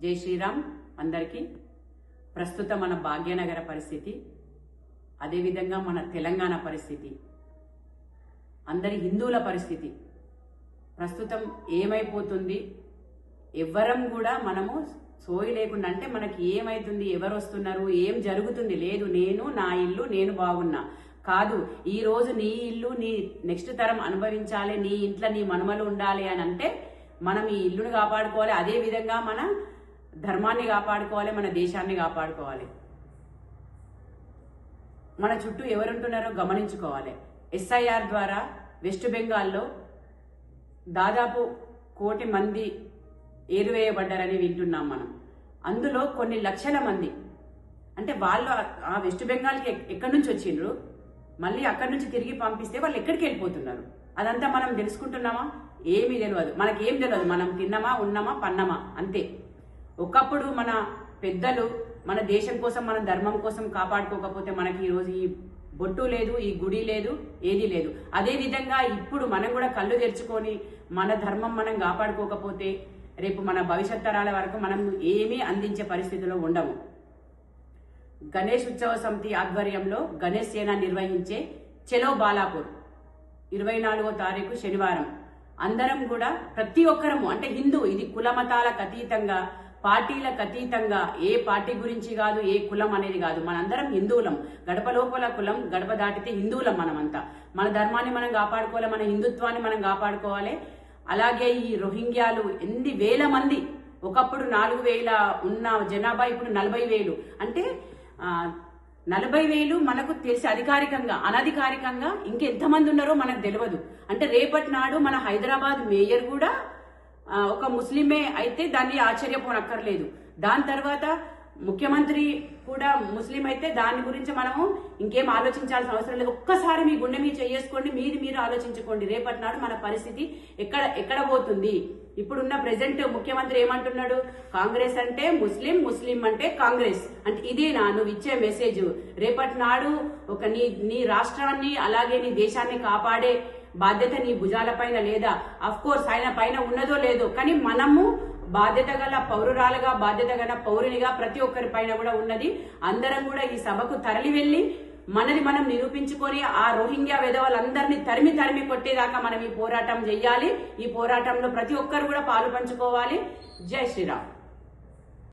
జై శ్రీరామ్ అందరికీ. ప్రస్తుతం మన భాగ్యనగర పరిస్థితి, అదేవిధంగా మన తెలంగాణ పరిస్థితి, అందరి హిందువుల పరిస్థితి ప్రస్తుతం ఏమైపోతుంది, ఎవ్వరం కూడా మనము సోయి లేకుండా, అంటే మనకి ఏమైతుంది, ఎవరు వస్తున్నారు, ఏం జరుగుతుంది లేదు, నేను నా ఇల్లు నేను బాగున్నా కాదు. ఈ రోజు నీ ఇల్లు నీ నెక్స్ట్ తరం అనుభవించాలి, నీ ఇంట్లో నీ మనుమలు ఉండాలి అని అంటే మనం ఈ ఇల్లును కాపాడుకోవాలి, అదే విధంగా మన ధర్మాన్ని కాపాడుకోవాలి, మన దేశాన్ని కాపాడుకోవాలి. మన చుట్టూ ఎవరుంటున్నారో గమనించుకోవాలి. ఎస్ఐఆర్ ద్వారా వెస్ట్ బెంగాల్లో దాదాపు 1 కోటి మంది ఏరివేయబడ్డారని వింటున్నాం మనం. అందులో కొన్ని లక్షల మంది, అంటే వాళ్ళు ఆ వెస్ట్ బెంగాల్కి ఎక్కడి నుంచి వచ్చిండ్రు, మళ్ళీ అక్కడి నుంచి తిరిగి పంపిస్తే వాళ్ళు ఎక్కడికి వెళ్ళిపోతున్నారు, అదంతా మనం తెలుసుకుంటున్నామా? ఏమీ తెలియదు, మనకేం తెలియదు. మనం తిన్నామా, ఉన్నామా, పన్నామా అంతే. ఒకప్పుడు మన పెద్దలు మన దేశం కోసం, మన ధర్మం కోసం కాపాడుకోకపోతే మనకి ఈరోజు ఈ బొట్టు లేదు, ఈ గుడి లేదు, ఏది లేదు. అదే విధంగా ఇప్పుడు మనం కూడా కళ్ళు తెరుచుకొని మన ధర్మం మనం కాపాడుకోకపోతే రేపు మన భవిష్యత్ తరాల వరకు మనం ఏమీ అందించే పరిస్థితిలో ఉండము. గణేష్ ఉత్సవ సమితి ఆధ్వర్యంలో గణేష్ సేన నిర్వహించే చలో బాలాపూర్ 24వ తారీఖు శనివారం అందరం కూడా ప్రతి ఒక్కరము, అంటే హిందూ, ఇది కుల మతాలకు అతీతంగా, పార్టీలకు అతీతంగా, ఏ పార్టీ గురించి కాదు, ఏ కులం అనేది కాదు, మనందరం హిందువులం. గడప లోపల కులం, గడప దాటితే హిందువులం మనమంతా. మన ధర్మాన్ని మనం కాపాడుకోవాలి, మన హిందుత్వాన్ని మనం కాపాడుకోవాలి. అలాగే ఈ రోహింగ్యాలు ఎన్ని వేల మంది, ఒకప్పుడు 4,000 ఉన్న జనాభా ఇప్పుడు 40,000, అంటే 40,000 మనకు తెలిసి అధికారికంగా, అనధికారికంగా ఇంకెంతమంది ఉన్నారో మనకు తెలియదు. అంటే రేపటి నాడు మన హైదరాబాద్ మేయర్ కూడా ఒక ముస్లిమే అయితే దాన్ని ఆశ్చర్యపోనక్కర్లేదు. దాని తర్వాత ముఖ్యమంత్రి కూడా ముస్లిం అయితే దాని గురించి మనము ఇంకేం ఆలోచించాల్సిన అవసరం లేదు. ఒక్కసారి మీ గుండె మీద చేసుకోండి, మీరు ఆలోచించుకోండి. రేపటి నాడు మన పరిస్థితి ఎక్కడ పోతుంది? ఇప్పుడున్న ప్రెసెంట్ ముఖ్యమంత్రి ఏమంటున్నాడు? కాంగ్రెస్ అంటే ముస్లిం, ముస్లిం అంటే కాంగ్రెస్. అంటే ఇదేనా నువ్వు ఇచ్చే మెసేజ్? రేపటి నాడు ఒక నీ రాష్ట్రాన్ని అలాగే నీ దేశాన్ని కాపాడే బాధ్యత నీ భుజాల పైన లేదా? అఫ్ కోర్స్ ఆయన పైన ఉన్నదో లేదో, కానీ మనము బాధ్యత గల పౌరురాలుగా, బాధ్యత గల పౌరునిగా ప్రతి ఒక్కరి పైన కూడా ఉన్నది. అందరం కూడా ఈ సభకు తరలి వెళ్లి మనది మనం నిరూపించుకొని ఆ రోహింగ్యా విధవలందరినీ తరిమి కొట్టేదాకా మనం ఈ పోరాటం చెయ్యాలి. ఈ పోరాటంలో ప్రతి ఒక్కరు కూడా పాలు పంచుకోవాలి. జై శ్రీరామ్.